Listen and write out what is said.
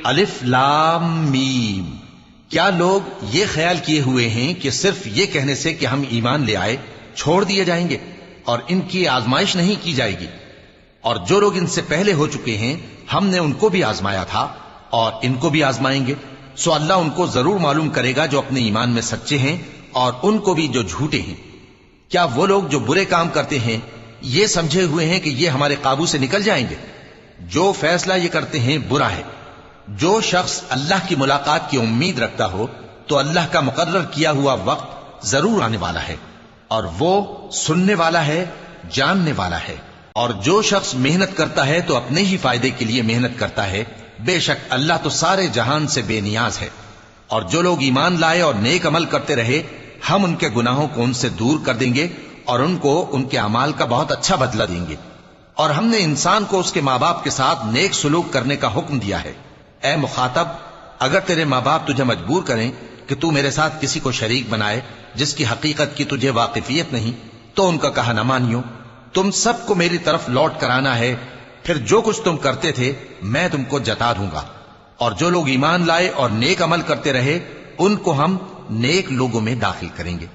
الف لام میم۔ کیا لوگ یہ خیال کیے ہوئے ہیں کہ صرف یہ کہنے سے کہ ہم ایمان لے آئے چھوڑ دیے جائیں گے اور ان کی آزمائش نہیں کی جائے گی؟ اور جو لوگ ان سے پہلے ہو چکے ہیں ہم نے ان کو بھی آزمایا تھا اور ان کو بھی آزمائیں گے، سو اللہ ان کو ضرور معلوم کرے گا جو اپنے ایمان میں سچے ہیں اور ان کو بھی جو جھوٹے ہیں۔ کیا وہ لوگ جو برے کام کرتے ہیں یہ سمجھے ہوئے ہیں کہ یہ ہمارے قابو سے نکل جائیں گے؟ جو فیصلہ یہ کرتے ہیں برا ہے۔ جو شخص اللہ کی ملاقات کی امید رکھتا ہو تو اللہ کا مقرر کیا ہوا وقت ضرور آنے والا ہے، اور وہ سننے والا ہے، جاننے والا ہے۔ اور جو شخص محنت کرتا ہے تو اپنے ہی فائدے کے لیے محنت کرتا ہے، بے شک اللہ تو سارے جہان سے بے نیاز ہے۔ اور جو لوگ ایمان لائے اور نیک عمل کرتے رہے ہم ان کے گناہوں کو ان سے دور کر دیں گے اور ان کو ان کے اعمال کا بہت اچھا بدلہ دیں گے۔ اور ہم نے انسان کو اس کے ماں باپ کے ساتھ نیک سلوک کرنے کا حکم دیا ہے۔ اے مخاطب، اگر تیرے ماں باپ تجھے مجبور کریں کہ تو میرے ساتھ کسی کو شریک بنائے جس کی حقیقت کی تجھے واقفیت نہیں تو ان کا کہا نہ مانیو۔ تم سب کو میری طرف لوٹ کر آنا ہے، پھر جو کچھ تم کرتے تھے میں تم کو جتا دوں گا۔ اور جو لوگ ایمان لائے اور نیک عمل کرتے رہے ان کو ہم نیک لوگوں میں داخل کریں گے۔